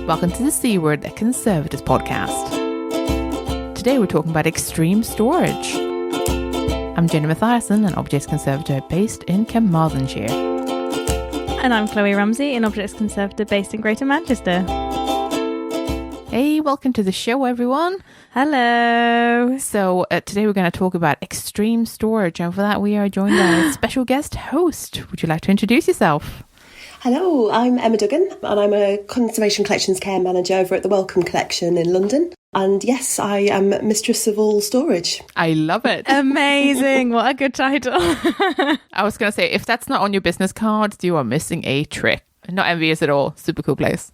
Welcome to the C Word, a Conservators podcast. Today we're talking about extreme storage. I'm Jenny Mathiasson, an Objects Conservator based in Carmarthenshire. And I'm Kloe Rumsey, an Objects Conservator based in Greater Manchester. Hey, welcome to the show, everyone. Hello. So today we're going to talk about extreme storage, and for that we are joined by a special guest host. Would you like to introduce yourself? Hello, I'm Emma Duggan and I'm a Conservation Collections Care Manager over at the Wellcome Collection in London. And yes, I am Mistress of All Storage. I love it. Amazing. What a good title. I was going to say, if that's not on your business cards, you are missing a trick. Not envious at all. Super cool place.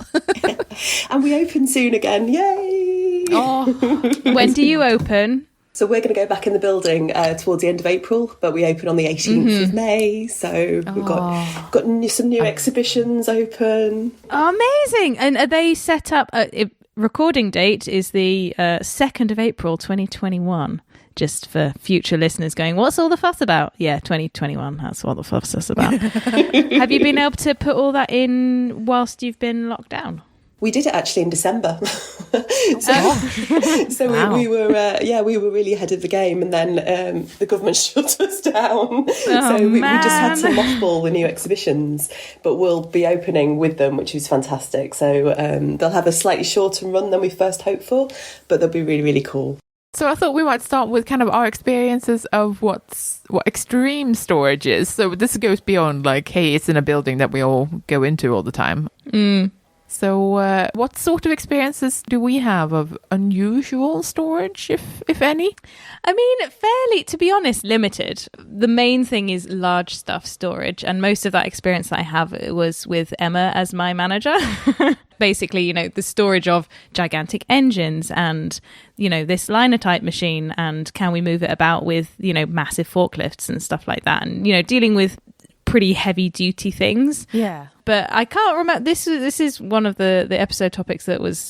And we open soon again. Yay! Oh. When do you open? So we're going to go back in the building towards the end of April, but we open on the 18th of May. So we've got some new exhibitions open. Oh, amazing. And are they set up? Recording date is the 2nd of April 2021. Just for future listeners going, what's all the fuss about? Yeah, 2021, that's what the fuss is about. Have you been able to put all that in whilst you've been locked down? We did it actually in December. So Wow. we were really ahead of the game, and then the government shut us down. So we just had to mothball the new exhibitions, but we'll be opening with them, which is fantastic. So they'll have a slightly shorter run than we first hoped for, but they'll be really, really cool. So I thought we might start with kind of our experiences of what extreme storage is. So this goes beyond like, hey, it's in a building that we all go into all the time. So what sort of experiences do we have of unusual storage, if any? I mean, fairly, to be honest, limited. The main thing is large stuff storage. And most of that experience that I have was with Emma as my manager. Basically, you know, the storage of gigantic engines and, you know, this linotype machine, and can we move it about with, you know, massive forklifts and stuff like that. And, you know, dealing with pretty heavy duty things. Yeah. But I can't remember. This is one of the episode topics that was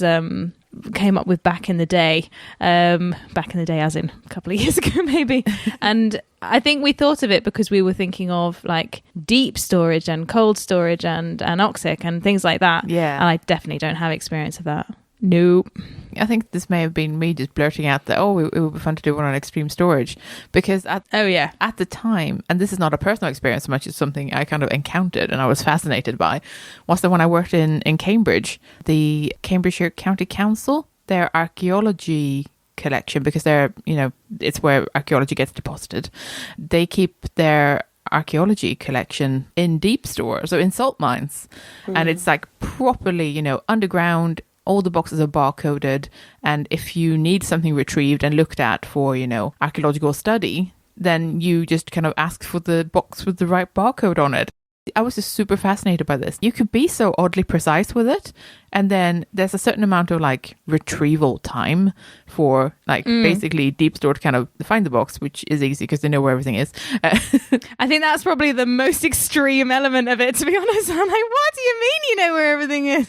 came up with back in the day. Back in the day, as in a couple of years ago, maybe. And I think we thought of it because we were thinking of like deep storage and cold storage and anoxic and things like that. Yeah. And I definitely don't have experience of that. Nope. I think this may have been me just blurting out that, it would be fun to do one on extreme storage. Because at the time, and this is not a personal experience so much as something I kind of encountered and I was fascinated by, was the one I worked in Cambridge, the Cambridgeshire County Council, their archaeology collection, because they're, you know, it's where archaeology gets deposited. They keep their archaeology collection in deep store, so in salt mines. And it's like properly, you know, underground. All the boxes are barcoded, and if you need something retrieved and looked at for, you know, archaeological study, then you just kind of ask for the box with the right barcode on it. I was just super fascinated by this. You could be so oddly precise with it, and then there's a certain amount of like retrieval time for like basically deep store to kind of find the box, which is easy because they know where everything is. I think that's probably the most extreme element of it, to be honest. I'm like, what do you mean you know where everything is?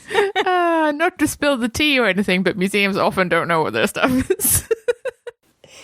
Not to spill the tea or anything, but museums often don't know where their stuff is.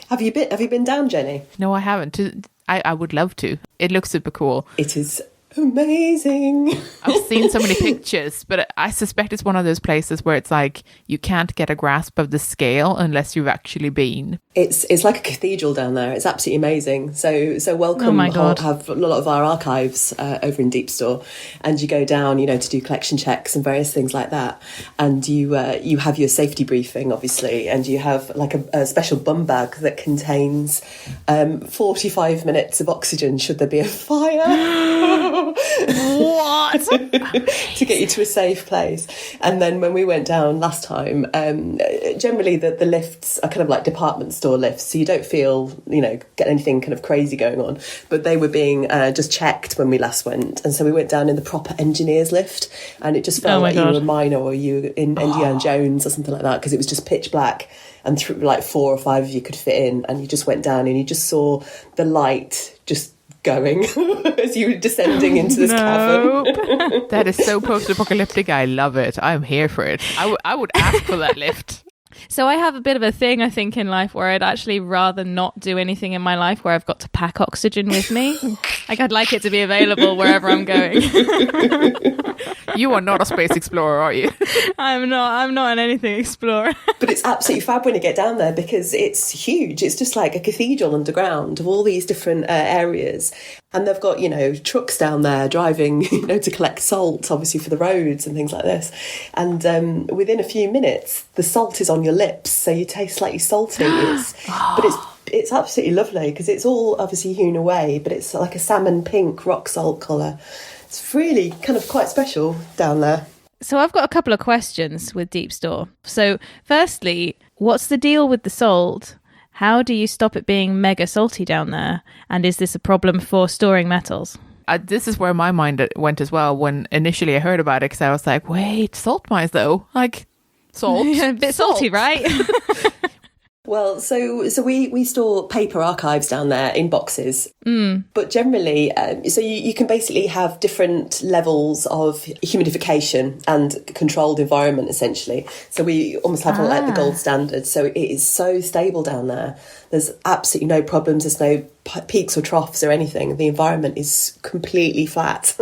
Have you been down, Jenny? No, I haven't. I would love to. It looks super cool. It is amazing. I've seen so many pictures, but I suspect it's one of those places where it's like you can't get a grasp of the scale unless you've actually been. It's like a cathedral down there. It's absolutely amazing. So Wellcome have a lot of our archives over in Deep Store, and you go down, you know, to do collection checks and various things like that. And you have your safety briefing, obviously, and you have like a special bum bag that contains 45 minutes of oxygen should there be a fire. What? To get you to a safe place. And then when we went down last time, generally the lifts are kind of like department store lifts, so you don't feel, you know, get anything kind of crazy going on. But they were being just checked when we last went, and so we went down in the proper engineer's lift, and it just felt like you were a miner or you were in Indiana Jones or something like that, because it was just pitch black, and through like 4 or 5 of you could fit in, and you just went down and you just saw the light just going as you were descending into this cavern. That is so post-apocalyptic. I love it. I'm here for it. I would ask for that lift. So I have a bit of a thing, I think, in life where I'd actually rather not do anything in my life where I've got to pack oxygen with me. Like, I'd like it to be available wherever I'm going. You are not a space explorer, are you? I'm not an anything explorer. But it's absolutely fab when you get down there because it's huge. It's just like a cathedral underground of all these different areas. And they've got, trucks down there driving, to collect salt, obviously for the roads and things like this. And within a few minutes, the salt is on your lips, so you taste slightly salty. But it's absolutely lovely because it's all obviously hewn away, but it's like a salmon pink rock salt colour. It's really kind of quite special down there. So I've got a couple of questions with Deep Store. So firstly, what's the deal with the salt? How do you stop it being mega salty down there? And is this a problem for storing metals? This is where my mind went as well when initially I heard about it, because I was like, wait, salt mines though? Like, salt? Yeah, a bit salty, right? Well, so we store paper archives down there in boxes, but generally, so you can basically have different levels of humidification and controlled environment, essentially. So we almost have like the gold standard. So it is so stable down there. There's absolutely no problems. There's no peaks or troughs or anything. The environment is completely flat.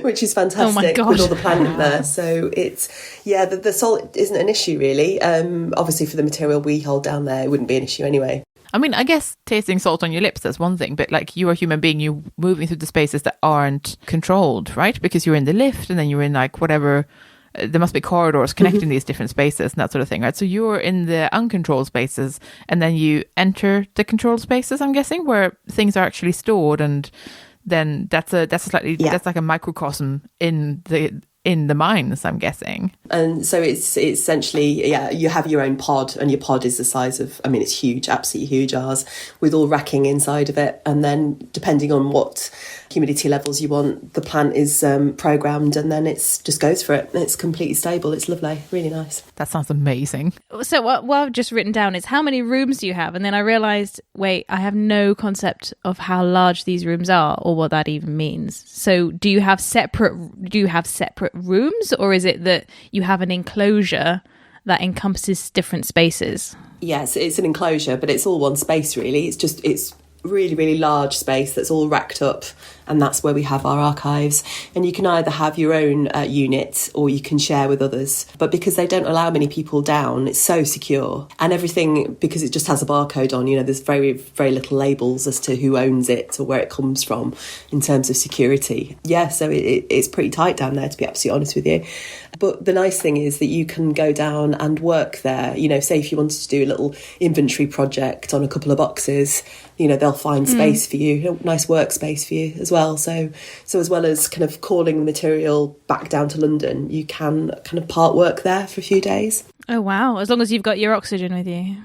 Which is fantastic with all the plant in there. So it's, the salt isn't an issue really. Obviously for the material we hold down there, it wouldn't be an issue anyway. I mean, I guess tasting salt on your lips, that's one thing, but like you're a human being, you're moving through the spaces that aren't controlled, right? Because you're in the lift and then you're in like whatever, there must be corridors connecting these different spaces and that sort of thing, right? So you're in the uncontrolled spaces and then you enter the controlled spaces, I'm guessing, where things are actually stored, and then that's like a microcosm in the mines, I'm guessing. And so it's essentially, you have your own pod, and your pod is the size of, I mean, it's huge, absolutely huge, ours, with all racking inside of it. And then depending on what humidity levels you want, the plant is programmed, and then it's just goes for it. It's completely stable. It's lovely, really nice. That sounds amazing. So what I've just written down is how many rooms do you have? And then I realised, wait, I have no concept of how large these rooms are or what that even means. So do you have separate rooms, or is it that you have an enclosure that encompasses different spaces? Yes, it's an enclosure, but it's all one space really. It's really, really large space that's all racked up, and that's where we have our archives. And you can either have your own unit or you can share with others. But because they don't allow many people down, it's so secure. And everything, because it just has a barcode on, there's very, very little labels as to who owns it or where it comes from in terms of security. Yeah, so it's pretty tight down there, to be absolutely honest with you. But the nice thing is that you can go down and work there. Say if you wanted to do a little inventory project on a couple of boxes, they'll find space for you, nice workspace for you as well. So as well as kind of calling the material back down to London, you can kind of part work there for a few days. Oh, wow. As long as you've got your oxygen with you.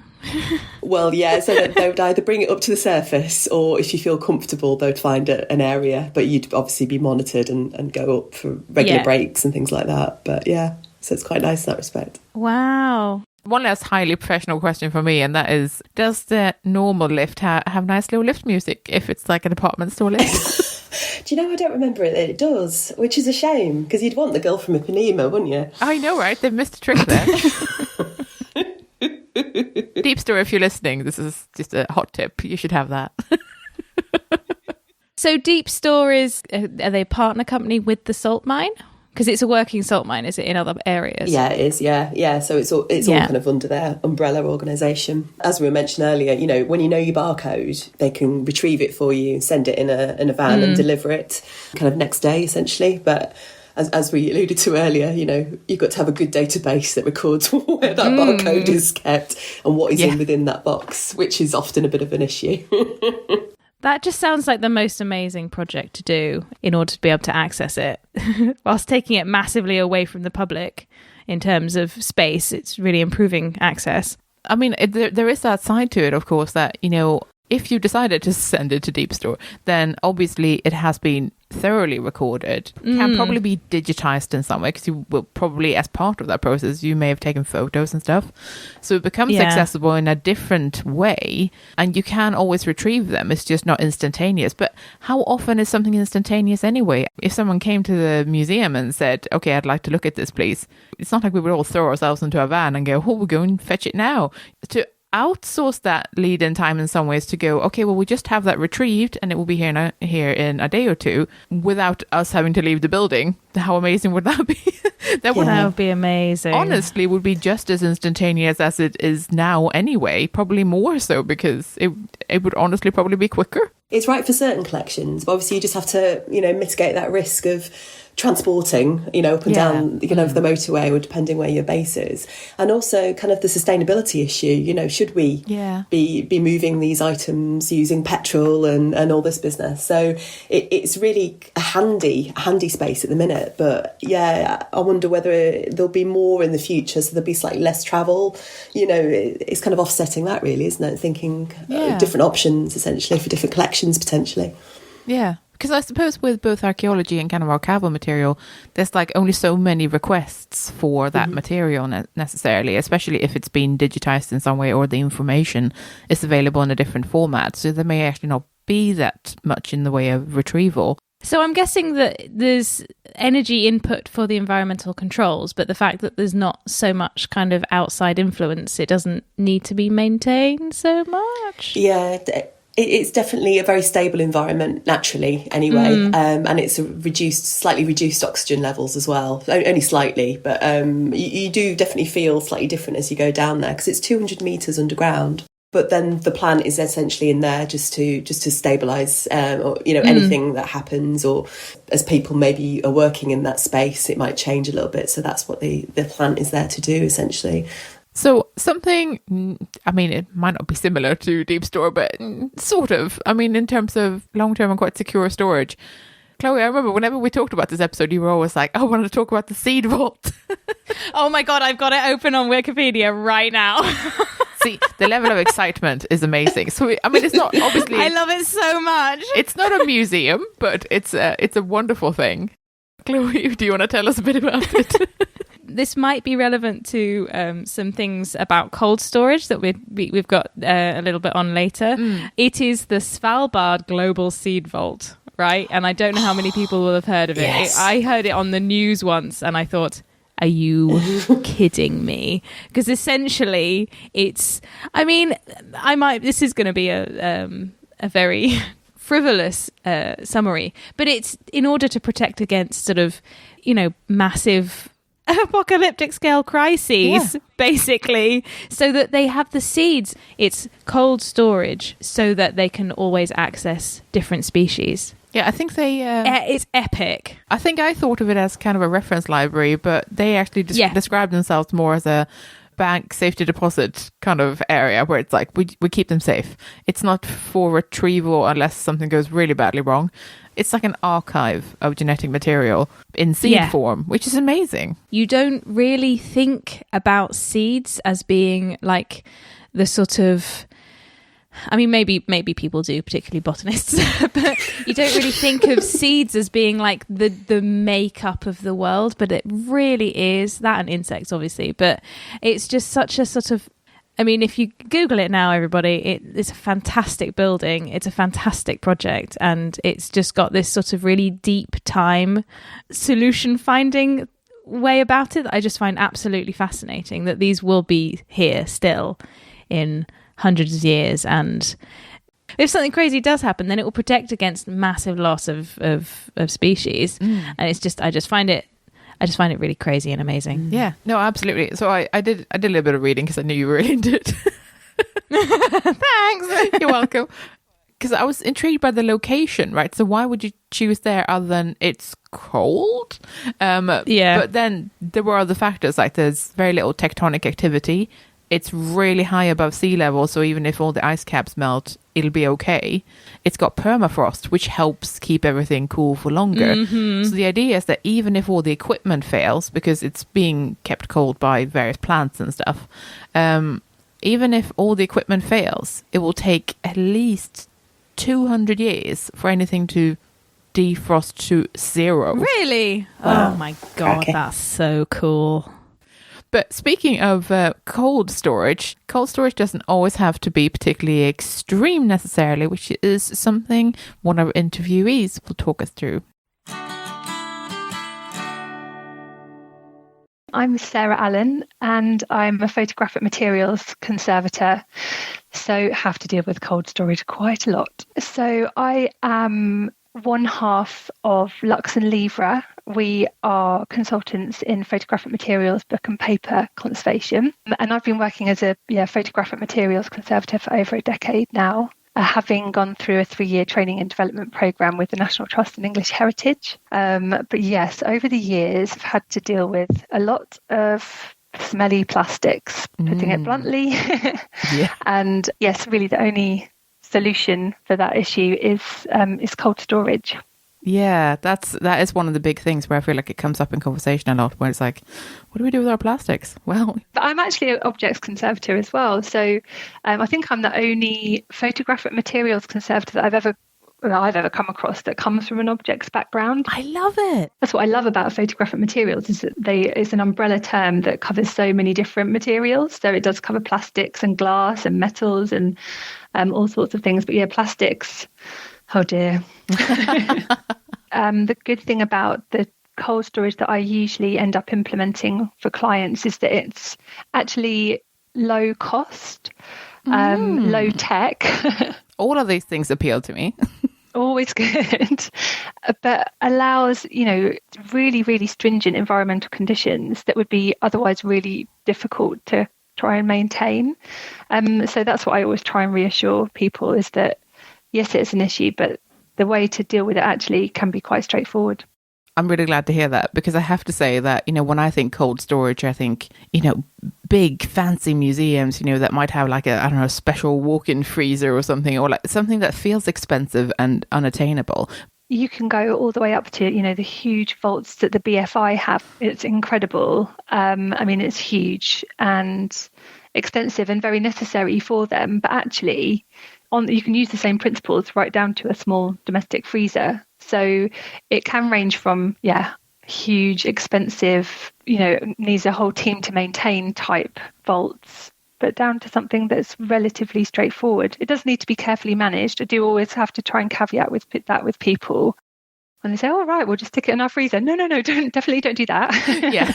Well, yeah, so they would either bring it up to the surface, or if you feel comfortable, they'd find an area, but you'd obviously be monitored and go up for regular breaks and things like that. But yeah, so it's quite nice in that respect. Wow. One last highly professional question for me, and that is, does the normal lift have nice little lift music if it's like a department store lift? Do you know, I don't remember it does, which is a shame, because you'd want the girl from Ipanema, wouldn't you? I know, right? They've missed a trick there. Deep Store, if you're listening, this is just a hot tip. You should have that. So Deep Store are they a partner company with the salt mine? Because it's a working salt mine, is it, in other areas? Yeah, it is, yeah. So it's all kind of under their umbrella organisation. As we were mentioning earlier, when you know your barcode, they can retrieve it for you, send it in a van and deliver it kind of next day, essentially. But as we alluded to earlier, you've got to have a good database that records where that barcode is kept and what is in within that box, which is often a bit of an issue. That just sounds like the most amazing project to do in order to be able to access it, whilst taking it massively away from the public in terms of space. It's really improving access. I mean, there is that side to it, of course, that, if you decided to send it to Deep Store, then obviously it has been thoroughly recorded. Can probably be digitized in some way, because you will probably, as part of that process, you may have taken photos and stuff. So it becomes accessible in a different way, and you can always retrieve them. It's just not instantaneous. But how often is something instantaneous anyway? If someone came to the museum and said, okay, I'd like to look at this, please. It's not like we would all throw ourselves into a van and go, oh, we're going to fetch it now. To outsource that lead in time in some ways to go, okay, well, we just have that retrieved and it will be here in a day or two without us having to leave the building. How amazing would that be? That would be amazing. Honestly, would be just as instantaneous as it is now anyway, probably more so, because it would honestly probably be quicker. It's right for certain collections, but obviously you just have to, mitigate that risk of transporting, up and down, the motorway, or depending where your base is. And also kind of the sustainability issue, should we be moving these items using petrol and all this business? So it's really a handy space at the minute. But I wonder whether there'll be more in the future, so there'll be slightly less travel. It's kind of offsetting that, really, isn't it? Thinking different options, essentially, for different collections, potentially. Yeah. Because I suppose with both archaeology and kind of archival material, there's like only so many requests for that material necessarily, especially if it's been digitized in some way or the information is available in a different format. So there may actually not be that much in the way of retrieval. So I'm guessing that there's energy input for the environmental controls, but the fact that there's not so much kind of outside influence, it doesn't need to be maintained so much. Yeah, it's definitely a very stable environment naturally anyway, and it's slightly reduced oxygen levels as well, only slightly, but you do definitely feel slightly different as you go down there because it's 200 metres underground. But then the plant is essentially in there just to stabilise, anything that happens, or as people maybe are working in that space, it might change a little bit. So that's what the plant is there to do, essentially. So something, I mean, it might not be similar to deep store, but sort of. I mean, in terms of long-term and quite secure storage. Kloe, I remember whenever we talked about this episode, you were always like, I want to talk about the Seed Vault. Oh my God, I've got it open on Wikipedia right now. See, the level of excitement is amazing. So, I mean, it's not obviously... I love it so much. It's not a museum, but it's a wonderful thing. Kloe, do you want to tell us a bit about it? This might be relevant to some things about cold storage that we've got a little bit on later. It is the Svalbard Global Seed Vault, right? And I don't know how many people will have heard of it. Yes. I heard it on the news once and I thought, are you kidding me? Because essentially it's, I mean, this is going to be a very frivolous summary, but it's in order to protect against sort of, massive apocalyptic scale crises, basically, so that they have the seeds. It's cold storage so that they can always access different species. Yeah, I think they... it's epic. I think I thought of it as kind of a reference library, but they actually describe themselves more as a bank safety deposit kind of area where it's like, we keep them safe. It's not for retrieval unless something goes really badly wrong. It's like an archive of genetic material in seed form, which is amazing. You don't really think about seeds as being like the sort of... I mean, maybe people do, particularly botanists, but you don't really think of seeds as being like the makeup of the world, but it really is. That and insects, obviously, but it's just such a sort of... I mean, if you Google it now, everybody, it's a fantastic building. It's a fantastic project, and it's just got this sort of really deep time solution finding way about it that I just find absolutely fascinating, that these will be here still in hundreds of years, and if something crazy does happen, then it will protect against massive loss of species. And it's just I just find it really crazy and amazing. Yeah, no, absolutely. So I did a little bit of reading because I knew you were really into it. Thanks. You're welcome. Because I was intrigued by the location, right? So why would you choose there other than it's cold? But then there were other factors, like there's very little tectonic activity. It's really high above sea level, so even if all the ice caps melt, it'll be okay. It's got permafrost, which helps keep everything cool for longer. So the idea is that even if all the equipment fails, because it's being kept cold by various plants and stuff, even if all the equipment fails, it will take at least 200 years for anything to defrost to zero. Really? Oh my God, that's so cool. But speaking of cold storage doesn't always have to be particularly extreme necessarily, which is something one of our interviewees will talk us through. I'm Sarah Allen and I'm a photographic materials conservator, so have to deal with cold storage quite a lot. So I am one half of Lux Livre. We are consultants in photographic materials, book and paper conservation. And I've been working as a photographic materials conservator for over a decade now, having gone through a 3-year training and development programme with the National Trust in English Heritage. But yes, over the years, I've had to deal with a lot of smelly plastics, putting it bluntly. Yeah. And yes, really the only solution for that issue is cold storage. Yeah, that is one of the big things where I feel like it comes up in conversation a lot, where it's like, what do we do with our plastics? Well, but I'm actually an objects conservator as well, so I think I'm the only photographic materials conservator that I've ever come across that comes from an objects background. I love it. That's what I love about photographic materials, is that it's an umbrella term that covers so many different materials. So it does cover plastics and glass and metals and all sorts of things. But yeah, plastics, oh dear. The good thing about the cold storage that I usually end up implementing for clients is that it's actually low cost, low tech. All of these things appeal to me. Always good, but allows, really, really stringent environmental conditions that would be otherwise really difficult to try and maintain. So that's what I always try and reassure people, is that, yes, it's an issue, but the way to deal with it actually can be quite straightforward. I'm really glad to hear that, because I have to say that, when I think cold storage, I think, big fancy museums, that might have like a special walk-in freezer or something, or like something that feels expensive and unattainable. You can go all the way up to, the huge vaults that the BFI have. It's incredible. It's huge and expensive and very necessary for them, but actually you can use the same principles right down to a small domestic freezer. So it can range from, huge, expensive, needs a whole team to maintain type vaults, but down to something that's relatively straightforward. It does need to be carefully managed. I do always have to try and caveat with people. And they say, "Oh, right, we'll just stick it in our freezer." No, definitely don't do that. Yeah.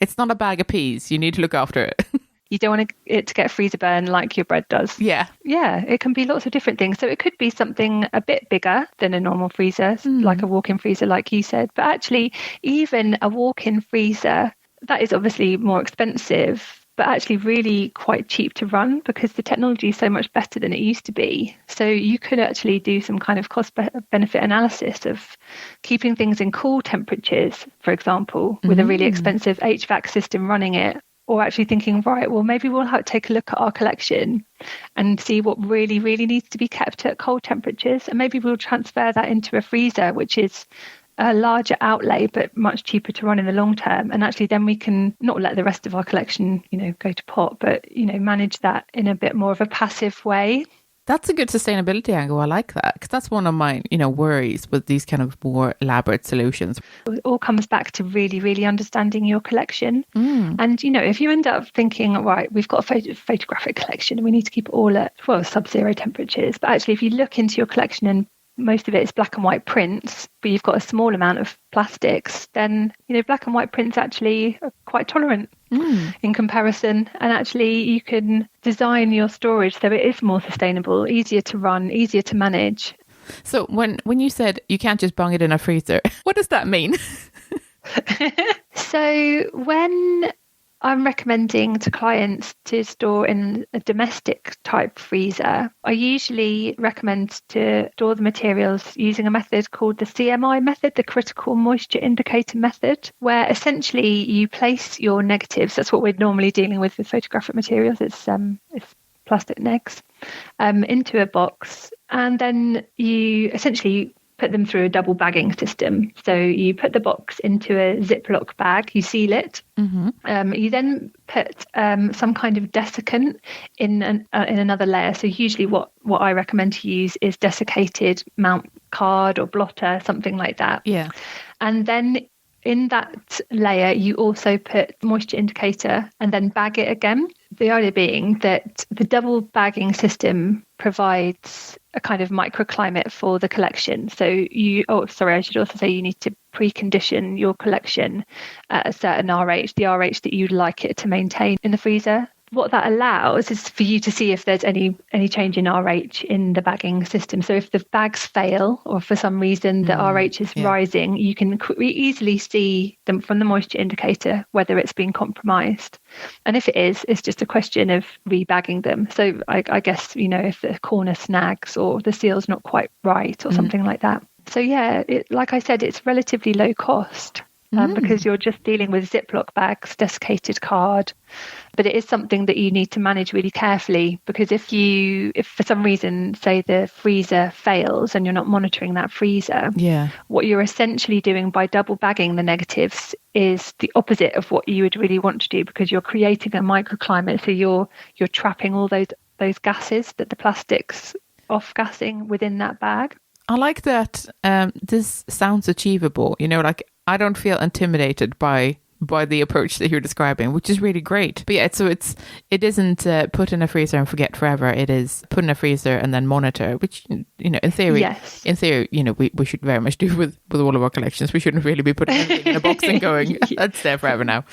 It's not a bag of peas. You need to look after it. You don't want it to get freezer burn like your bread does. Yeah. Yeah, it can be lots of different things. So it could be something a bit bigger than a normal freezer, like a walk-in freezer, like you said. But actually, even a walk-in freezer, that is obviously more expensive, but actually really quite cheap to run, because the technology is so much better than it used to be. So you could actually do some kind of cost-benefit analysis of keeping things in cool temperatures, for example, with a really expensive HVAC system running it. Or actually thinking, right, well, maybe we'll have to take a look at our collection and see what really, really needs to be kept at cold temperatures. And maybe we'll transfer that into a freezer, which is a larger outlay, but much cheaper to run in the long term. And actually then we can not let the rest of our collection, go to pot, but, manage that in a bit more of a passive way. That's a good sustainability angle. I like that, because that's one of my, worries with these kind of more elaborate solutions. It all comes back to really, really understanding your collection. And, if you end up thinking, right, we've got a photographic collection and we need to keep it all at, sub-zero temperatures. But actually, if you look into your collection and most of it is black and white prints, but you've got a small amount of plastics, then, black and white prints actually are quite tolerant in comparison. And actually you can design your storage so it is more sustainable, easier to run, easier to manage. So when you said you can't just bung it in a freezer, what does that mean? So when I'm recommending to clients to store in a domestic type freezer, I usually recommend to store the materials using a method called the CMI method, the critical moisture indicator method, where essentially you place your negatives. That's what we're normally dealing with photographic materials. It's plastic negs into a box, and then you essentially put them through a double bagging system. So you put the box into a Ziploc bag, you seal it. You then put some kind of desiccant in another layer. So usually what I recommend to use is desiccated mount card or blotter, something like that. Yeah. And then in that layer, you also put moisture indicator and then bag it again. The idea being that the double bagging system provides a kind of microclimate for the collection. So I should also say you need to precondition your collection at a certain RH, the RH that you'd like it to maintain in the freezer. What that allows is for you to see if there's any change in RH in the bagging system. So if the bags fail or for some reason the RH is rising, you can easily see them from the moisture indicator whether it's been compromised. And if it is, it's just a question of rebagging them. So I guess, if the corner snags or the seal's not quite right or something like that. So like I said, it's relatively low cost. Because you're just dealing with Ziploc bags, desiccated card. But it is something that you need to manage really carefully, because if for some reason, say the freezer fails and you're not monitoring that freezer, what you're essentially doing by double bagging the negatives is the opposite of what you would really want to do, because you're creating a microclimate. So you're trapping all those gases that the plastic's off-gassing within that bag. I like that. This sounds achievable. I don't feel intimidated by the approach that you're describing, which is really great. But it isn't put in a freezer and forget forever. It is put in a freezer and then monitor, which in theory, we should very much do with all of our collections. We shouldn't really be putting everything in a box and going, that's there forever now.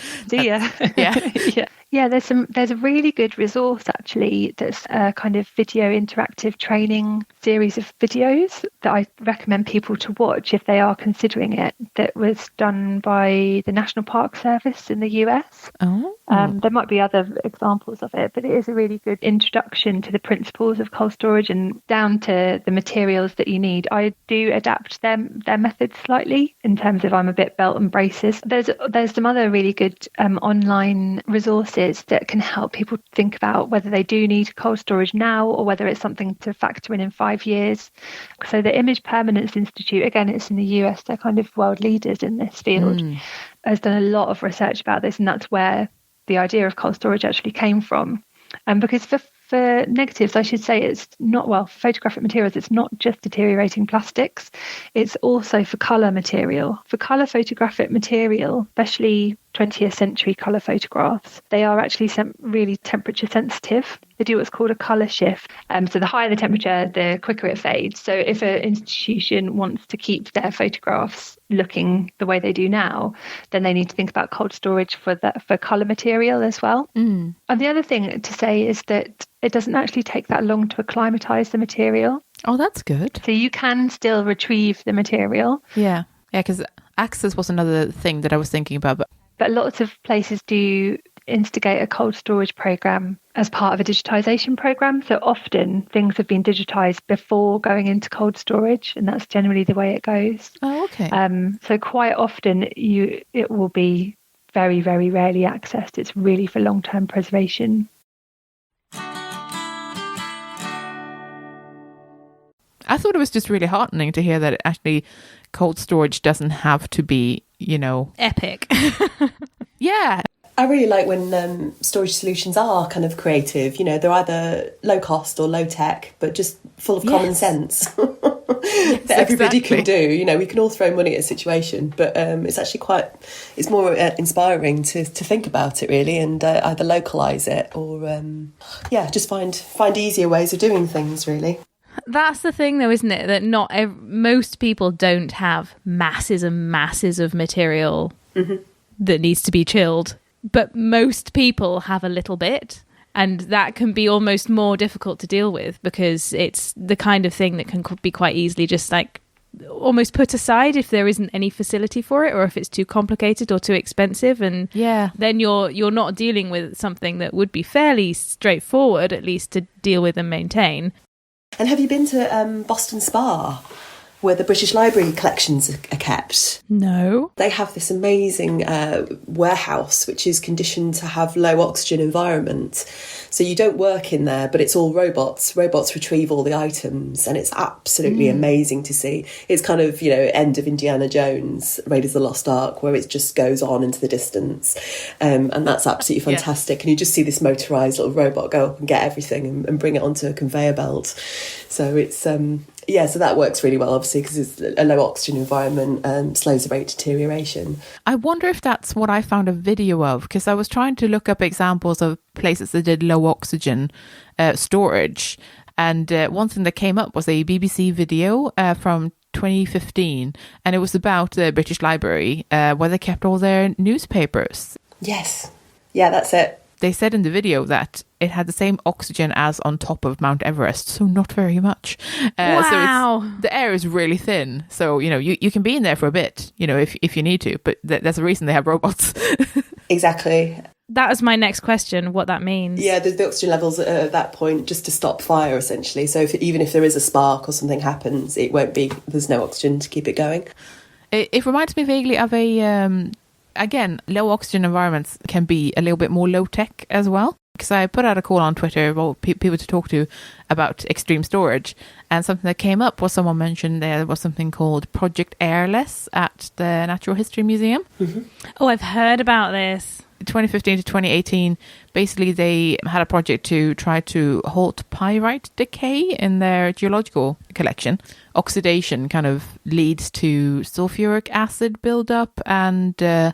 Yeah, there's a really good resource actually that's a kind of video interactive training series of videos that I recommend people to watch if they are considering it, that was done by the National Park Service in the US. There might be other examples of it, but it is a really good introduction to the principles of cold storage and down to the materials that you need. I do adapt their methods slightly in terms of I'm a bit belt and braces. There's some other really good online resources that can help people think about whether they do need cold storage now or whether it's something to factor in 5 years. So the Image Permanence Institute, again, it's in the US, they're kind of world leaders in this field, has done a lot of research about this, and that's where the idea of cold storage actually came from. Because for negatives, I should say it's not, for photographic materials, it's not just deteriorating plastics, it's also for colour material. For colour photographic material, especially 20th century colour photographs, they are actually really temperature sensitive. They do what's called a colour shift. So the higher the temperature, the quicker it fades. So if an institution wants to keep their photographs looking the way they do now, then they need to think about cold storage for colour material as well. And the other thing to say is that it doesn't actually take that long to acclimatise the material. Oh, that's good. So you can still retrieve the material. Yeah, because access was another thing that I was thinking about. But lots of places do instigate a cold storage program as part of a digitisation program. So often things have been digitised before going into cold storage, and that's generally the way it goes. Oh, okay. So quite often it will be very, very rarely accessed. It's really for long-term preservation. I thought it was just really heartening to hear that actually cold storage doesn't have to be, epic. Yeah. I really like when storage solutions are kind of creative. They're either low cost or low tech, but just full of common sense that everybody can do. We can all throw money at a situation, but it's actually it's more inspiring to think about it really, and either localise it or just find easier ways of doing things really. That's the thing though, isn't it? That most people don't have masses and masses of material that needs to be chilled. But most people have a little bit, and that can be almost more difficult to deal with because it's the kind of thing that can be quite easily just like almost put aside if there isn't any facility for it, or if it's too complicated or too expensive, and then you're not dealing with something that would be fairly straightforward, at least to deal with and maintain. And have you been to Boston Spa, where the British Library collections are kept? No. They have this amazing warehouse which is conditioned to have low oxygen environment. So you don't work in there, but it's all robots. Robots retrieve all the items, and it's absolutely amazing to see. It's kind of, end of Indiana Jones, Raiders of the Lost Ark, where it just goes on into the distance. And that's absolutely fantastic. Yeah. And you just see this motorised little robot go up and get everything and bring it onto a conveyor belt. So it's... Yeah, so that works really well, obviously, because it's a low oxygen environment, slows the rate of deterioration. I wonder if that's what I found a video of, because I was trying to look up examples of places that did low oxygen storage. And one thing that came up was a BBC video from 2015, and it was about the British Library where they kept all their newspapers. Yes. Yeah, that's it. They said in the video that it had the same oxygen as on top of Mount Everest, so not very much. Wow. So the air is really thin. So, you can be in there for a bit, if you need to, but there's a reason they have robots. Exactly. That was my next question, what that means. Yeah, the oxygen levels at that point just to stop fire, essentially. So even if there is a spark or something happens, there's no oxygen to keep it going. It reminds me vaguely of again, low oxygen environments can be a little bit more low tech as well. Because I put out a call on Twitter for people to talk to about extreme storage. And something that came up was someone mentioned there was something called Project Airless at the Natural History Museum. Mm-hmm. Oh, I've heard about this. 2015 to 2018, basically they had a project to try to halt pyrite decay in their geological collection. Oxidation kind of leads to sulfuric acid buildup, and I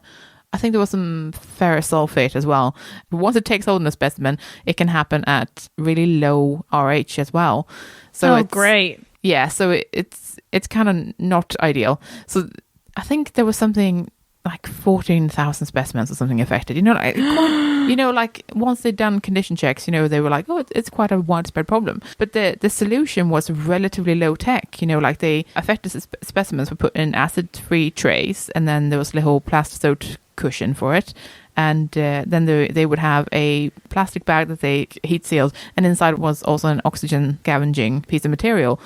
think there was some ferrous sulfate as well. Once it takes hold in a specimen, it can happen at really low RH as well. So it's great. Yeah, so it's kind of not ideal. So I think there was something like 14,000 specimens or something affected. Like once they'd done condition checks, they were like, oh, it's quite a widespread problem. But the solution was relatively low tech. Like they affected specimens were put in acid-free trays, and then there was a little plastic cushion for it. And then they would have a plastic bag that they heat sealed, and inside was also an oxygen scavenging piece of material.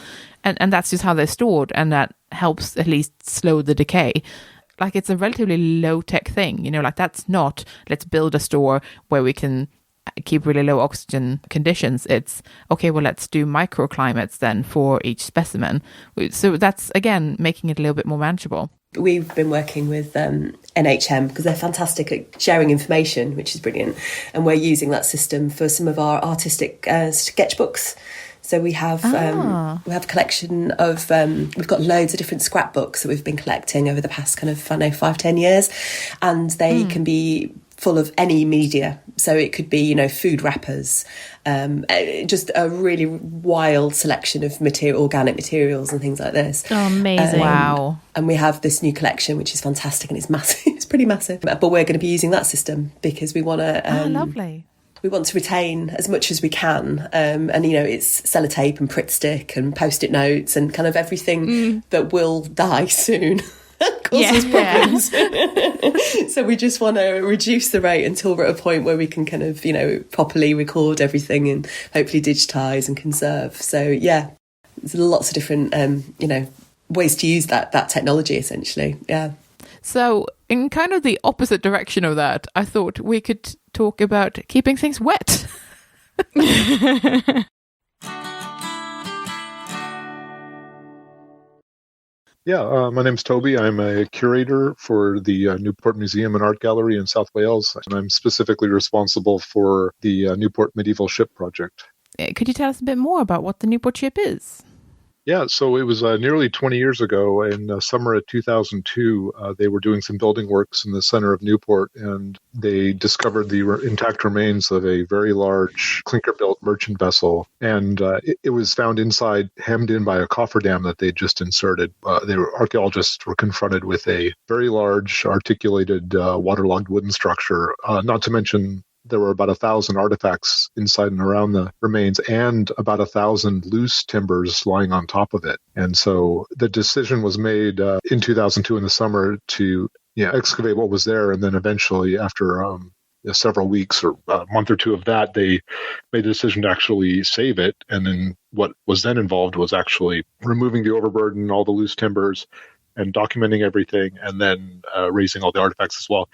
And that's just how they're stored, and that helps at least slow the decay. Like, it's a relatively low-tech thing, like that's not, let's build a store where we can keep really low oxygen conditions. It's, okay, well, let's do microclimates then for each specimen. So that's, again, making it a little bit more manageable. We've been working with NHM because they're fantastic at sharing information, which is brilliant. And we're using that system for some of our artistic sketchbooks. So we have a collection of, we've got loads of different scrapbooks that we've been collecting over the past 5-10 years. And they can be full of any media. So it could be, food wrappers, just a really wild selection of organic materials and things like this. Oh, amazing. Wow. And we have this new collection, which is fantastic, and it's massive. It's pretty massive. But we're going to be using that system because we want to... lovely. We want to retain as much as we can. And, it's sellotape and Pritt stick and Post-it notes and kind of everything that will die soon. Causes problems. So we just want to reduce the rate until we're at a point where we can kind of, properly record everything and hopefully digitise and conserve. So, yeah, there's lots of different, ways to use that technology, essentially. Yeah. So in kind of the opposite direction of that, I thought we could talk about keeping things wet. Yeah, my name's Toby. I'm a curator for the Newport Museum and Art Gallery in South Wales, and I'm specifically responsible for the Newport Medieval Ship Project. Could you tell us a bit more about what the Newport ship is? Yeah, so it was nearly 20 years ago in the summer of 2002. They were doing some building works in the center of Newport, and they discovered the intact remains of a very large clinker-built merchant vessel. And it was found inside, hemmed in by a cofferdam that they just inserted. Archaeologists were confronted with a very large, articulated, waterlogged wooden structure, not to mention there were about 1,000 artifacts inside and around the remains and about 1,000 loose timbers lying on top of it. And so the decision was made in 2002 in the summer to excavate what was there. And then eventually after several weeks or a month or two of that, they made the decision to actually save it. And then what was then involved was actually removing the overburden, all the loose timbers, and documenting everything, and then raising all the artifacts as well.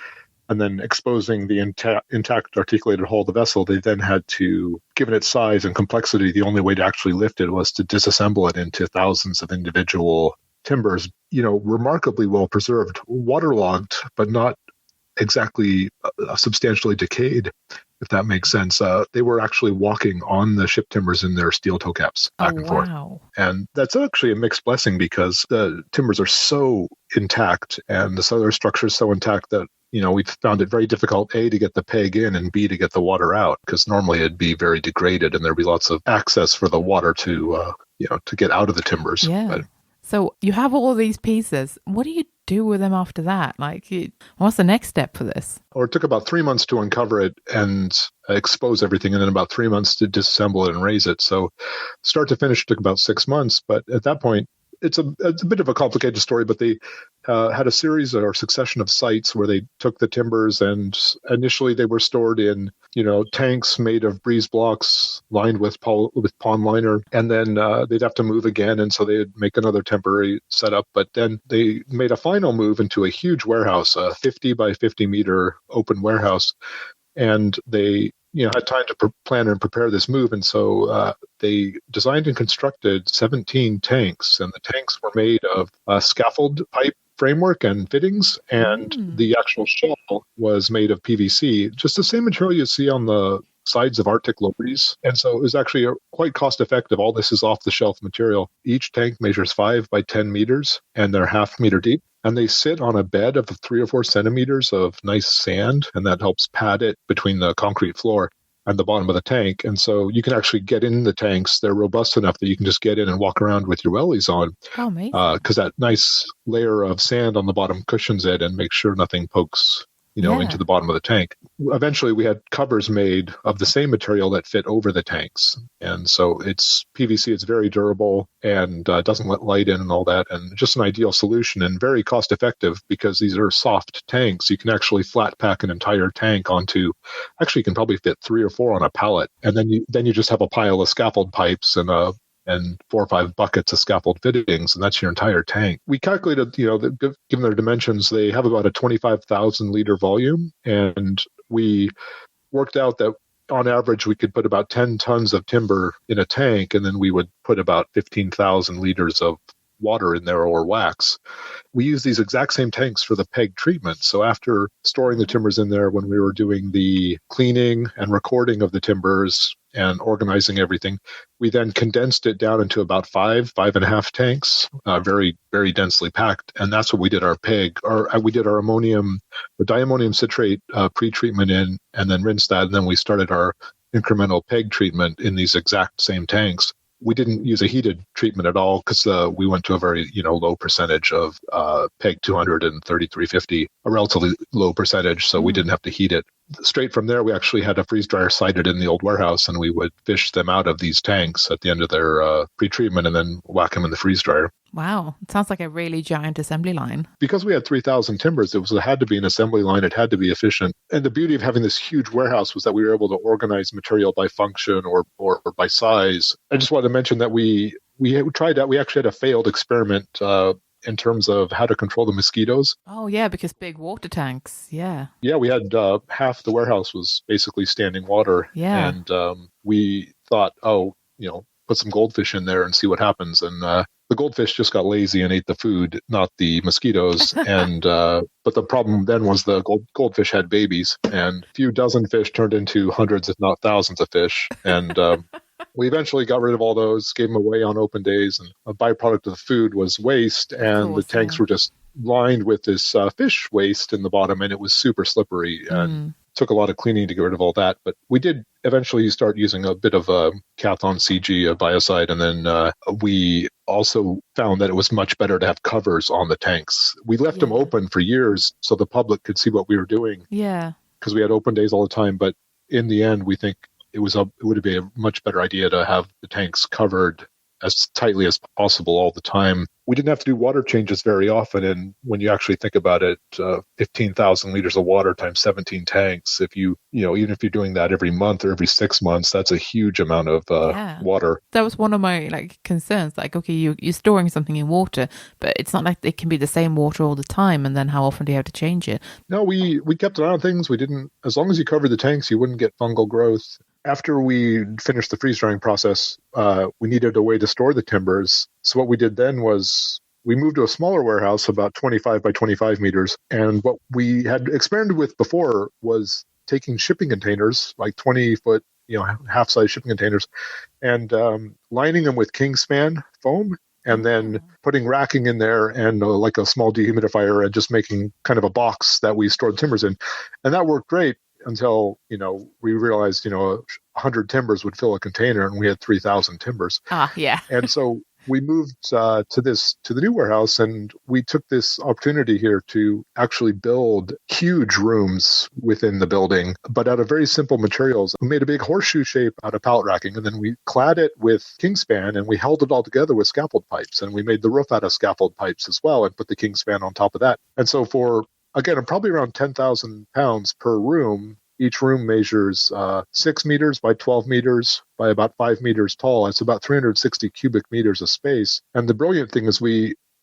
And then exposing the intact articulated hull of the vessel. They then had to, given its size and complexity, the only way to actually lift it was to disassemble it into thousands of individual timbers, remarkably well preserved, waterlogged, but not exactly substantially decayed, if that makes sense. They were actually walking on the ship timbers in their steel toe caps back and forth. And that's actually a mixed blessing because the timbers are so intact and the cellular structure is so intact that, we've found it very difficult, A, to get the peg in, and B, to get the water out, because normally it'd be very degraded and there'd be lots of access for the water to get out of the timbers. Yeah. But, so you have all these pieces. What do you do with them after that? What's the next step for this? Or it took about 3 months to uncover it and expose everything, and then about 3 months to disassemble it and raise it. So start to finish took about 6 months. But at that point, it's a bit of a complicated story, but they had a series or succession of sites where they took the timbers, and initially they were stored in, tanks made of breeze blocks lined with pond liner, and then they'd have to move again, and so they'd make another temporary setup. But then they made a final move into a huge warehouse, a 50 by 50 meter open warehouse, and they had time to plan and prepare this move. And so they designed and constructed 17 tanks, and the tanks were made of scaffold pipe framework and fittings, and the actual shell was made of PVC, just the same material you see on the sides of Arctic lorries. And so it was actually quite cost effective. All this is off the shelf material. Each tank measures 5 by 10 meters, and they're half meter deep. And they sit on a bed of 3 or 4 centimeters of nice sand, and that helps pad it between the concrete floor and the bottom of the tank. And so you can actually get in the tanks. They're robust enough that you can just get in and walk around with your wellies on. Oh, amazing. Because that nice layer of sand on the bottom cushions it and makes sure nothing pokes into the bottom of the tank. Eventually, we had covers made of the same material that fit over the tanks. And so it's PVC, it's very durable and doesn't let light in and all that. And just an ideal solution and very cost effective because these are soft tanks. You can actually flat pack an entire tank onto, actually you can probably fit 3 or 4 on a pallet. And then you just have a pile of scaffold pipes and 4 or 5 buckets of scaffold fittings, and that's your entire tank. We calculated, given their dimensions, they have about a 25,000 liter volume, and we worked out that on average we could put about 10 tons of timber in a tank, and then we would put about 15,000 liters of water in there or wax. We use these exact same tanks for the peg treatment. So after storing the timbers in there, when we were doing the cleaning and recording of the timbers and organizing everything, we then condensed it down into about 5.5 tanks, very, very densely packed. And that's what we did our peg, or we did our ammonium or diammonium citrate pre-treatment in, and then rinsed that. And then we started our incremental peg treatment in these exact same tanks. We didn't use a heated treatment at all because we went to a very low percentage of PEG 200 and 3350, a relatively low percentage, so we didn't have to heat it. Straight from there, we actually had a freeze dryer sited in the old warehouse, and we would fish them out of these tanks at the end of their pre-treatment and then whack them in the freeze dryer. Wow, it sounds like a really giant assembly line. Because we had 3,000 timbers, it had to be an assembly line. It had to be efficient. And the beauty of having this huge warehouse was that we were able to organize material by function or by size. I just wanted to mention that we tried that. We actually had a failed experiment in terms of how to control the mosquitoes. Oh, yeah, because big water tanks. Yeah. Yeah, we had half the warehouse was basically standing water. Yeah. And we thought, put some goldfish in there and see what happens. And the goldfish just got lazy and ate the food, not the mosquitoes. And but the problem then was the goldfish had babies, and a few dozen fish turned into hundreds, if not thousands, of fish. And we eventually got rid of all those, gave them away on open days, and a byproduct of the food was waste, and the tanks were just lined with this fish waste in the bottom, and it was super slippery and took a lot of cleaning to get rid of all that. But we did eventually start using a bit of Cathon CG, a biocide, and then we also found that it was much better to have covers on the tanks. We left them open for years so the public could see what we were doing. Yeah. Because we had open days all the time, but in the end, we think it would be a much better idea to have the tanks covered as tightly as possible all the time. We didn't have to do water changes very often, and when you actually think about it, 15,000 liters of water times 17 tanks, even if you're doing that every month or every 6 months, that's a huge amount of water. That was one of my concerns. Okay, you're storing something in water, but it's not like it can be the same water all the time, and then how often do you have to change it? No, we kept an eye on things. We didn't, as long as you covered the tanks, you wouldn't get fungal growth. After we finished the freeze drying process, we needed a way to store the timbers. So what we did then was we moved to a smaller warehouse, about 25 by 25 meters. And what we had experimented with before was taking shipping containers, like 20-foot, half-size shipping containers, and lining them with Kingspan foam, and then putting racking in there and like a small dehumidifier, and just making kind of a box that we stored timbers in. And that worked great until, we realized, 100 timbers would fill a container, and we had 3,000 timbers. Yeah. And so we moved to the new warehouse, and we took this opportunity here to actually build huge rooms within the building, but out of very simple materials. We made a big horseshoe shape out of pallet racking, and then we clad it with Kingspan, and we held it all together with scaffold pipes, and we made the roof out of scaffold pipes as well, and put the Kingspan on top of that. And so for, again, probably around 10,000 pounds per room. Each room measures 6 meters by 12 meters by about 5 meters tall. It's about 360 cubic meters of space. And the brilliant thing is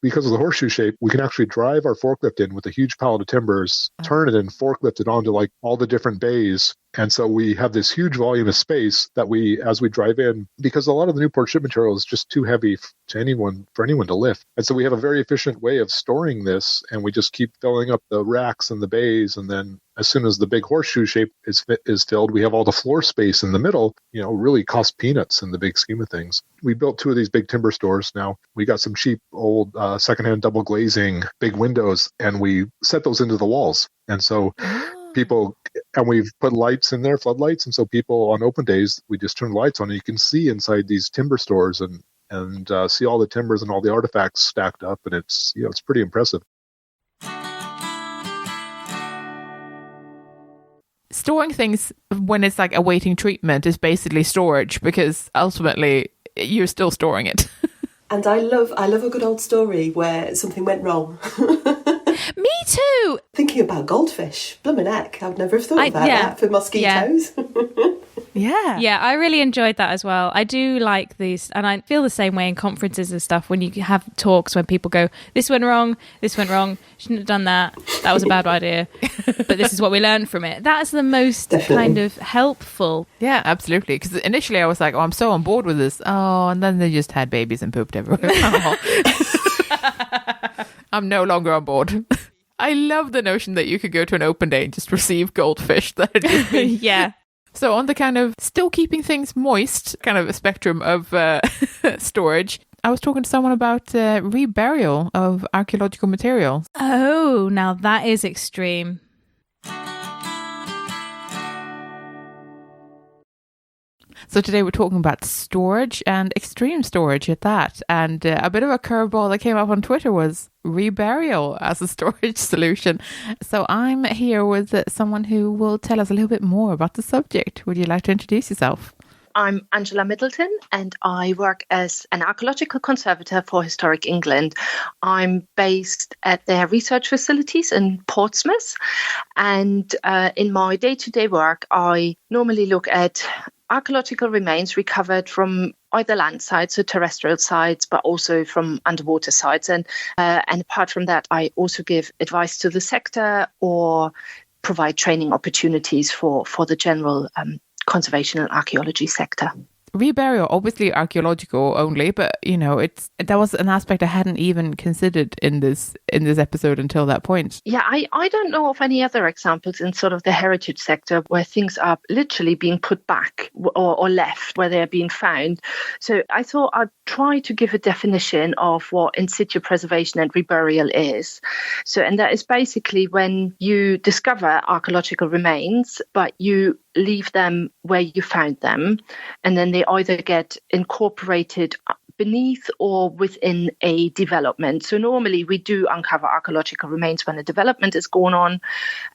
because of the horseshoe shape, we can actually drive our forklift in with a huge pallet of timbers, turn it and forklift it onto like all the different bays. And so we have this huge volume of space that as we drive in, because a lot of the Newport ship material is just too heavy for anyone to lift. And so we have a very efficient way of storing this, and we just keep filling up the racks and the bays. And then as soon as the big horseshoe shape is filled, we have all the floor space in the middle, really cost peanuts in the big scheme of things. We built 2 of these big timber stores. Now we got some cheap old secondhand double glazing big windows, and we set those into the walls. And so we've put lights in there, floodlights. And so people on open days, we just turn lights on, and you can see inside these timber stores and see all the timbers and all the artifacts stacked up. And it's pretty impressive. Storing things when it's like awaiting treatment is basically storage, because ultimately you're still storing it. And I love a good old story where something went wrong. Me too. Thinking about goldfish, bloomin' heck, I'd never have thought about that for mosquitoes. Yeah, I really enjoyed that as well. I do like these, and I feel the same way in conferences and stuff when you have talks when people go, this went wrong, shouldn't have done that was a bad idea, but this is what we learned from it. That's the most kind of helpful. Yeah, absolutely. Because initially I was like, I'm so on board with this. And then they just had babies and pooped everywhere. I'm no longer on board. I love the notion that you could go to an open day and just receive goldfish that had just been... Yeah. So on the kind of still keeping things moist kind of a spectrum of storage, I was talking to someone about reburial of archaeological material. Oh, now that is extreme. So today we're talking about storage, and extreme storage at that. And a bit of a curveball that came up on Twitter was reburial as a storage solution. So I'm here with someone who will tell us a little bit more about the subject. Would you like to introduce yourself? I'm Angela Middleton, and I work as an archaeological conservator for Historic England. I'm based at their research facilities in Portsmouth, and in my day-to-day work, I normally look at archaeological remains recovered from either land sites or terrestrial sites, but also from underwater sites. And apart from that, I also give advice to the sector or provide training opportunities for the general conservation and archaeology sector. Reburial, obviously archaeological only, but that was an aspect I hadn't even considered in this episode until that point. Yeah, I don't know of any other examples in sort of the heritage sector where things are literally being put back or left where they're being found. So I thought I'd try to give a definition of what in situ preservation and reburial is. And that is basically when you discover archaeological remains, but you leave them where you found them, and then they either get incorporated beneath or within a development. So normally we do uncover archaeological remains when a development is going on,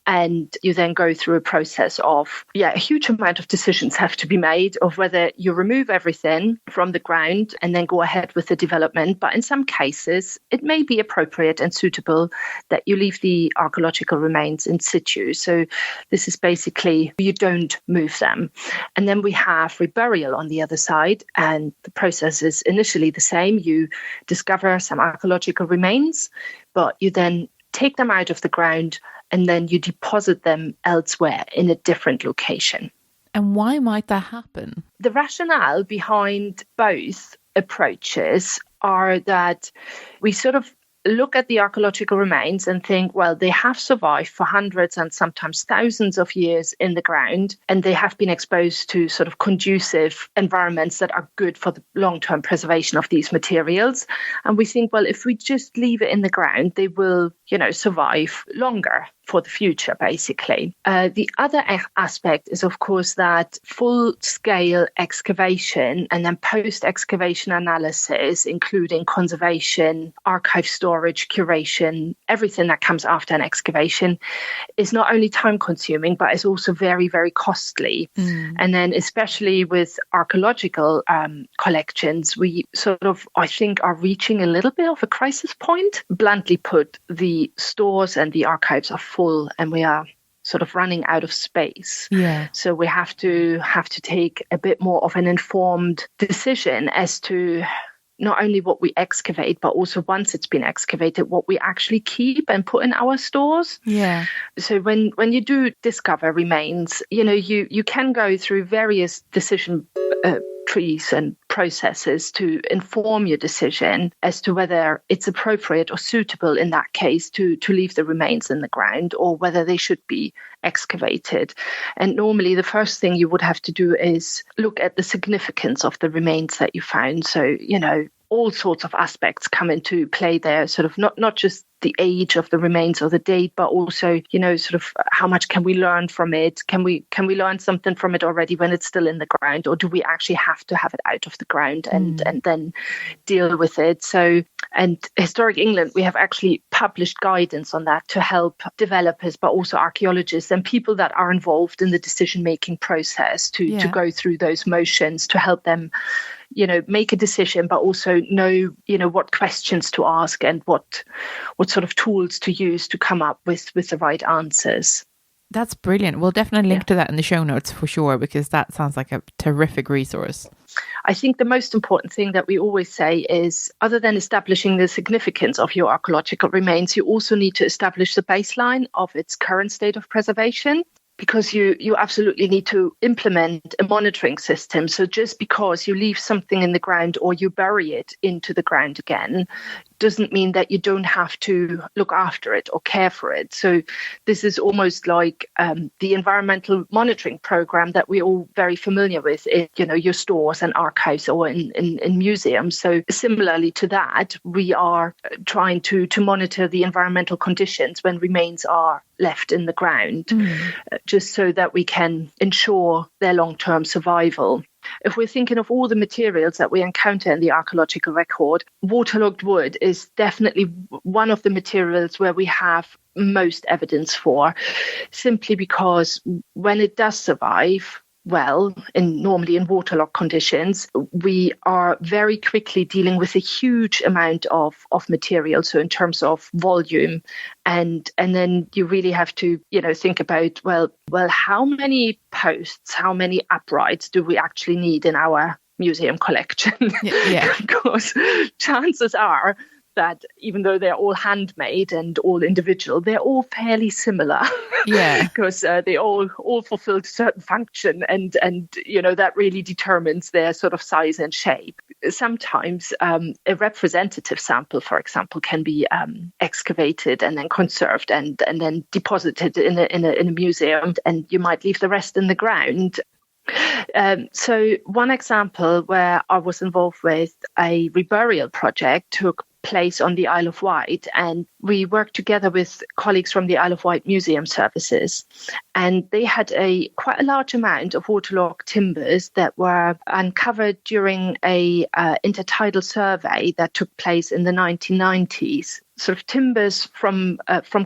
and you then go through a process of, a huge amount of decisions have to be made of whether you remove everything from the ground and then go ahead with the development. But in some cases, it may be appropriate and suitable that you leave the archaeological remains in situ. So this is basically, you don't move them. And then we have reburial on the other side, and the process is initially the same. You discover some archaeological remains, but you then take them out of the ground and then you deposit them elsewhere in a different location. And why might that happen? The rationale behind both approaches are that we sort of look at the archaeological remains and think, well, they have survived for hundreds and sometimes thousands of years in the ground, and they have been exposed to sort of conducive environments that are good for the long-term preservation of these materials. And we think, well, if we just leave it in the ground, they will, survive longer for the future, basically. The other aspect is, of course, that full-scale excavation and then post-excavation analysis, including conservation, archive storage, curation, everything that comes after an excavation, is not only time-consuming, but is also very, very costly. And then especially with archaeological collections, we sort of, I think, are reaching a little bit of a crisis point. Bluntly put, the stores and the archives are full and we are sort of running out of space. Yeah. So we have to take a bit more of an informed decision as to not only what we excavate, but also once it's been excavated, what we actually keep and put in our stores. Yeah. So when you do discover remains, you can go through various decision trees and processes to inform your decision as to whether it's appropriate or suitable in that case to leave the remains in the ground or whether they should be excavated. And normally the first thing you would have to do is look at the significance of the remains that you found. So, all sorts of aspects come into play there, sort of not just the age of the remains or the date, but also, sort of how much can we learn from it? Can we learn something from it already when it's still in the ground, or do we actually have to have it out of the ground and then deal with it? So, and Historic England, we have actually published guidance on that to help developers, but also archaeologists and people that are involved in the decision-making process to go through those motions to help them make a decision, but also know, what questions to ask and what sort of tools to use to come up with the right answers. That's brilliant. We'll definitely link to that in the show notes for sure, because that sounds like a terrific resource. I think the most important thing that we always say is, other than establishing the significance of your archaeological remains, you also need to establish the baseline of its current state of preservation, because you absolutely need to implement a monitoring system. So just because you leave something in the ground or you bury it into the ground again doesn't mean that you don't have to look after it or care for it. So this is almost like the environmental monitoring program that we're all very familiar with in, your stores and archives or in museums. So similarly to that, we are trying to monitor the environmental conditions when remains are left in the ground, just so that we can ensure their long-term survival. If we're thinking of all the materials that we encounter in the archaeological record, waterlogged wood is definitely one of the materials where we have most evidence for, simply because when it does survive, well, normally in waterlogged conditions, we are very quickly dealing with a huge amount of material. So in terms of volume, and then you really have to, think about, well, how many posts, how many uprights do we actually need in our museum collection? Yeah. Because chances are that even though they're all handmade and all individual, they're all fairly similar. Yeah. Because they all fulfilled a certain function, and that really determines their sort of size and shape. Sometimes a representative sample, for example, can be excavated and then conserved and then deposited in a museum, and you might leave the rest in the ground. So one example where I was involved with a reburial project took place on the Isle of Wight, and we worked together with colleagues from the Isle of Wight Museum Services, and they had quite a large amount of waterlogged timbers that were uncovered during a intertidal survey that took place in the 1990s. Sort of timbers from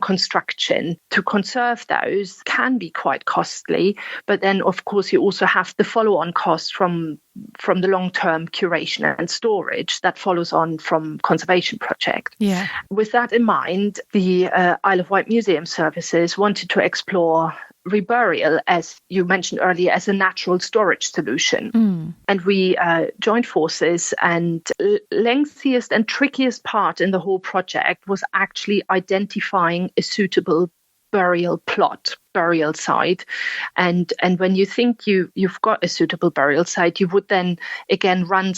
construction. To conserve those can be quite costly, but then of course you also have the follow-on costs from the long-term curation and storage that follows on from conservation project. Yeah. With that in mind, the Isle of Wight Museum Services wanted to explore reburial, as you mentioned earlier, as a natural storage solution. And we joined forces, and lengthiest and trickiest part in the whole project was actually identifying a suitable burial plot, burial site. And when you think you've got a suitable burial site, you would then again run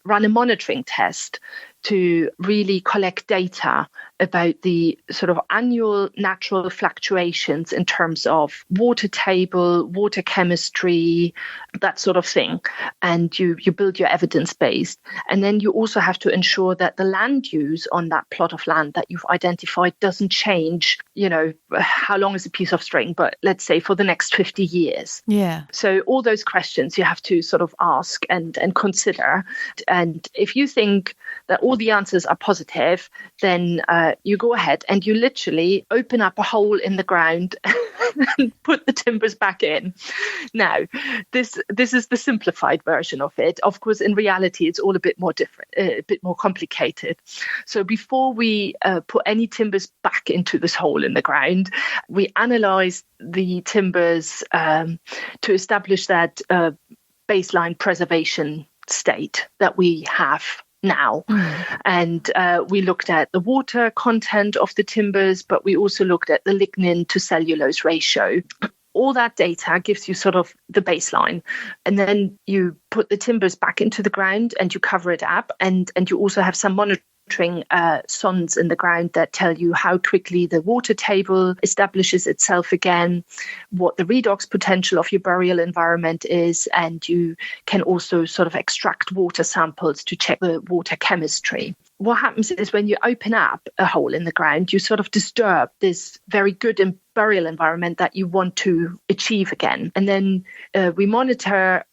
a monitoring test to really collect data about the sort of annual natural fluctuations in terms of water table, water chemistry, that sort of thing. And you build your evidence base. And then you also have to ensure that the land use on that plot of land that you've identified doesn't change, how long is a piece of string, but let's say for the next 50 years. Yeah. So all those questions you have to sort of ask and consider. And if you think that all the answers are positive, then you go ahead and you literally open up a hole in the ground and put the timbers back in. Now, this is the simplified version of it. Of course, in reality, it's all a bit more different, a bit more complicated. So before we put any timbers back into this hole in the ground, we analyze the timbers to establish that baseline preservation state that we have now. And we looked at the water content of the timbers, but we also looked at the lignin to cellulose ratio. All that data gives you sort of the baseline. And then you put the timbers back into the ground and you cover it up. And you also have some monitoring sondes in the ground that tell you how quickly the water table establishes itself again, what the redox potential of your burial environment is, and you can also sort of extract water samples to check the water chemistry. What happens is when you open up a hole in the ground, you sort of disturb this very good burial environment that you want to achieve again. And then we monitor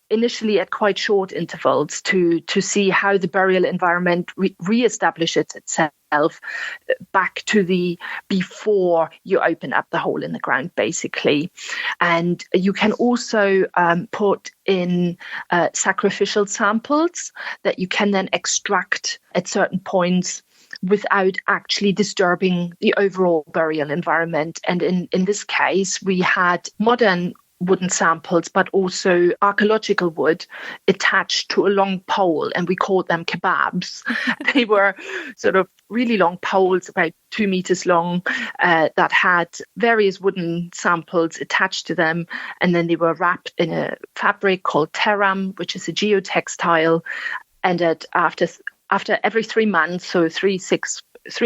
initially at quite short intervals to see how the burial environment reestablishes itself back to the before you open up the hole in the ground, basically. And you can also put in sacrificial samples that you can then extract at certain points without actually disturbing the overall burial environment. And in this case, we had modern wooden samples, but also archaeological wood attached to a long pole, and we called them kebabs. They were sort of really long poles, about 2 meters long, that had various wooden samples attached to them, and then they were wrapped in a fabric called teram, which is a geotextile, and after every 3 months, so 3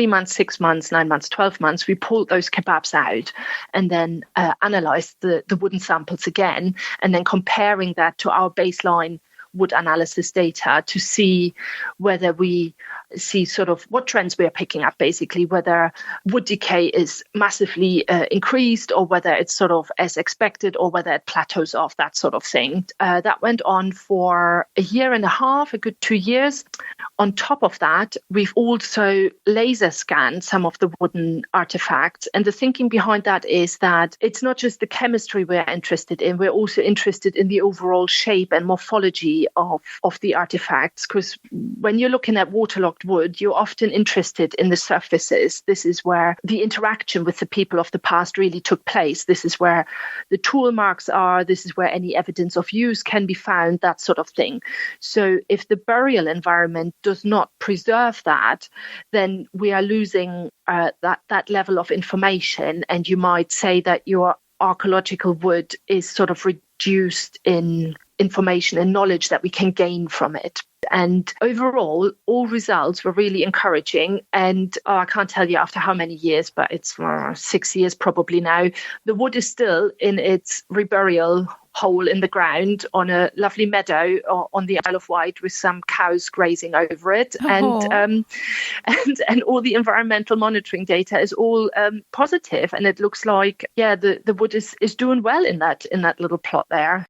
months, 6 months, 9 months, 12 months, we pulled those kebabs out and then analyzed the wooden samples again, and then comparing that to our baseline wood analysis data to see whether we see sort of what trends we are picking up, basically, whether wood decay is massively increased or whether it's sort of as expected or whether it plateaus off, that sort of thing. That went on for a year and a half, a good 2 years. On top of that, we've also laser scanned some of the wooden artifacts. And the thinking behind that is that it's not just the chemistry we're interested in, we're also interested in the overall shape and morphology of the artifacts. Because when you're looking at waterlogged wood, you're often interested in the surfaces. This is where the interaction with the people of the past really took place. This is where the tool marks are. This is where any evidence of use can be found, that sort of thing. So if the burial environment does not preserve that, then we are losing that level of information. And you might say that your archaeological wood is sort of reduced in information and knowledge that we can gain from it. And overall, all results were really encouraging. And I can't tell you after how many years, but it's 6 years probably now. The wood is still in its reburial hole in the ground on a lovely meadow on the Isle of Wight with some cows grazing over it. And all the environmental monitoring data is all positive. And it looks like, the wood is doing well in that little plot there.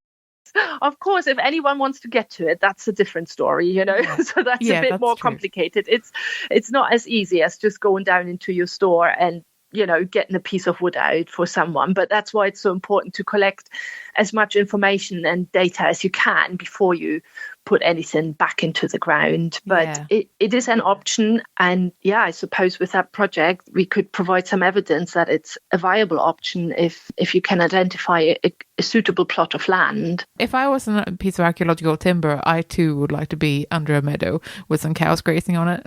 Of course, if anyone wants to get to it, that's a different story, Yeah. So that's a bit more complicated. It's not as easy as just going down into your store and, getting a piece of wood out for someone. But that's why it's so important to collect as much information and data as you can before you put anything back into the ground. But it is an option. And I suppose with that project, we could provide some evidence that it's a viable option if you can identify a suitable plot of land. If I was a piece of archaeological timber, I too would like to be under a meadow with some cows grazing on it.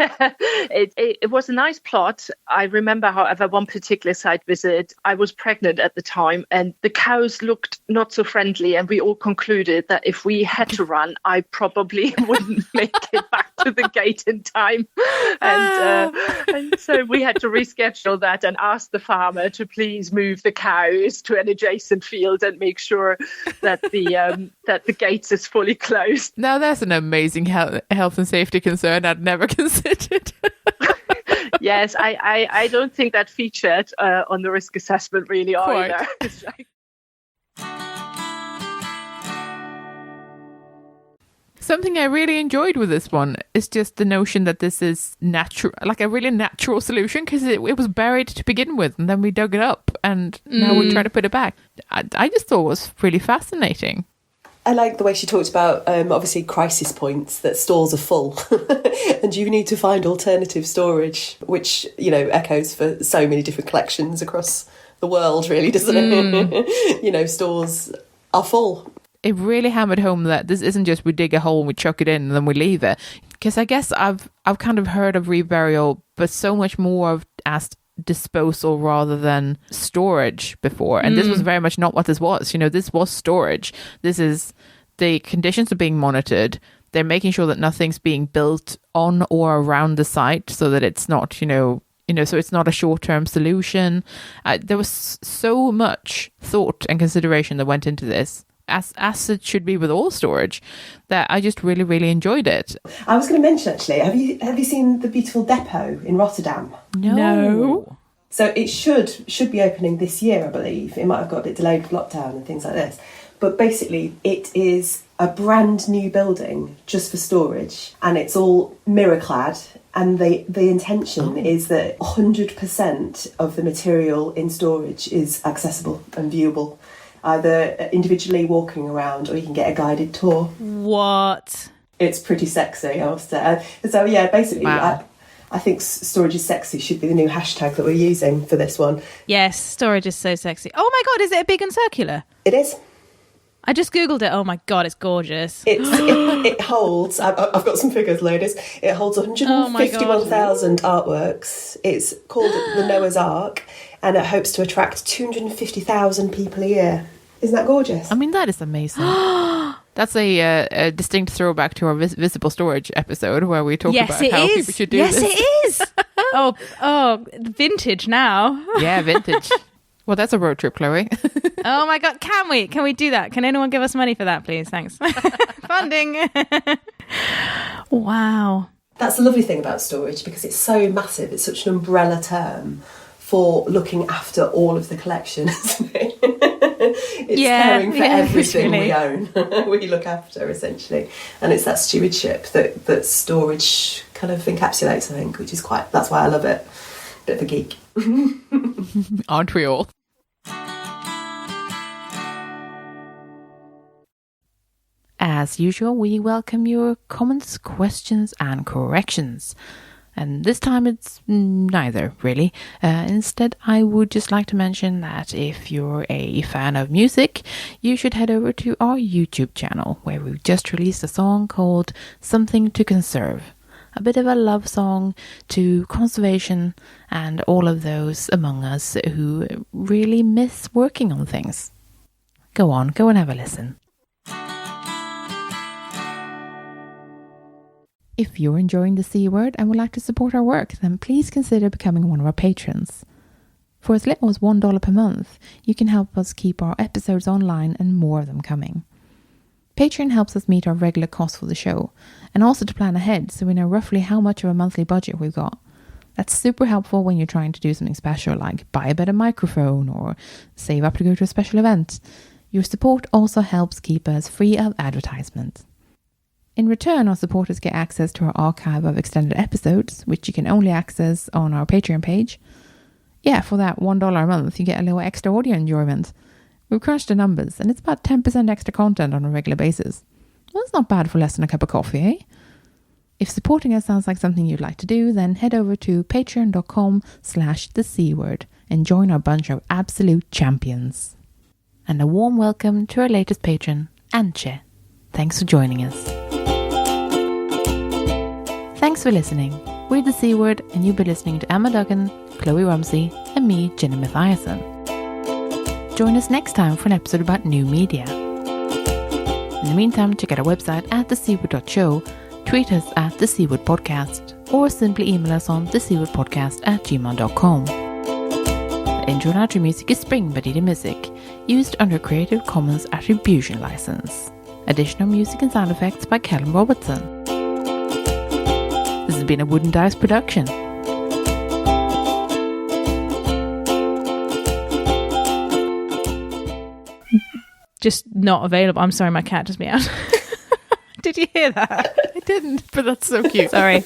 It was a nice plot. I remember, however, one particular site visit. I was pregnant at the time, and the cows looked not so friendly, and we all concluded that if we had to run, I probably wouldn't make it back to the gate in time. And so we had to reschedule that and ask the farmer to please move the cows to an adjacent field and make sure that the gates is fully closed. Now that's an amazing health and safety concern I'd never considered. Yes, I don't think that featured on the risk assessment really either. Something I really enjoyed with this one is just the notion that this is natural, like a really natural solution, because it was buried to begin with, and then we dug it up, and now we try to put it back. I just thought it was really fascinating. I like the way she talked about, obviously, crisis points, that stores are full and you need to find alternative storage, which, echoes for so many different collections across the world, really, doesn't it? Stores are full. It really hammered home that this isn't just we dig a hole and we chuck it in and then we leave it. Because I guess I've kind of heard of reburial, but so much more of as disposal rather than storage before. And this was very much not what this was. This was storage. This is the conditions are being monitored. They're making sure that nothing's being built on or around the site so that it's not, so it's not a short-term solution. There was so much thought and consideration that went into this, as it should be with all storage, that I just really, really enjoyed it. I was going to mention, actually, have you seen the beautiful depot in Rotterdam? No. So it should be opening this year, I believe. It might have got a bit delayed with lockdown and things like this. But basically, it is a brand new building just for storage, and it's all mirror-clad. And the intention is that 100% of the material in storage is accessible and viewable, either individually walking around or you can get a guided tour. What? It's pretty sexy, I must say. So, yeah, basically, wow. I think storage is sexy should be the new hashtag that we're using for this one. Yes, storage is so sexy. Oh my God, is it a big and circular? It is. I just Googled it. Oh my God, it's gorgeous. It holds, I've got some figures, ladies. It holds 151,000 artworks. It's called the Noah's Ark, and it hopes to attract 250,000 people a year. Isn't that gorgeous? I mean, that is amazing. That's a distinct throwback to our visible storage episode where we talked about how people should do this. Yes, it is. Oh, vintage now. Yeah, vintage. Well, that's a road trip, Kloe. Oh my God, can we do that? Can anyone give us money for that, please? Thanks. Funding. Wow. That's the lovely thing about storage, because it's so massive. It's such an umbrella term for looking after all of the collection, isn't it? It's caring for everything we own. We look after, essentially. And it's that stewardship that storage kind of encapsulates, I think, which is that's why I love it. Bit of a geek. Aren't we all? As usual, we welcome your comments, questions and corrections. And this time it's neither, really. Instead, I would just like to mention that if you're a fan of music, you should head over to our YouTube channel, where we've just released a song called Something to Conserve. A bit of a love song to conservation and all of those among us who really miss working on things. Go and have a listen. If you're enjoying the C Word and would like to support our work, then please consider becoming one of our patrons. For as little as $1 per month, you can help us keep our episodes online and more of them coming. Patreon helps us meet our regular costs for the show, and also to plan ahead so we know roughly how much of a monthly budget we've got. That's super helpful when you're trying to do something special like buy a better microphone or save up to go to a special event. Your support also helps keep us free of advertisement. In return, our supporters get access to our archive of extended episodes, which you can only access on our Patreon page. Yeah, for that $1 a month, you get a little extra audio enjoyment. We've crunched the numbers, and it's about 10% extra content on a regular basis. Well, that's not bad for less than a cup of coffee, eh? If supporting us sounds like something you'd like to do, then head over to patreon.com/thecword and join our bunch of absolute champions. And a warm welcome to our latest patron, Antje. Thanks for joining us. Thanks for listening. We're The C Word, and you've been listening to Emma Duggan, Kloe Rumsey, and me, Jenny Mathiasson. Join us next time for an episode about new media. In the meantime, check out our website at thecword.show, tweet us at The C Word Podcast, or simply email us on thecwordpodcast@gmail.com. The intro and outro music is Spring by Didi Music, used under Creative Commons Attribution License. Additional music and sound effects by Callum Robertson. This has been a Wooden Dice production. Just not available. I'm sorry, my cat just meowed. Did you hear that? I didn't, but that's so cute. Sorry.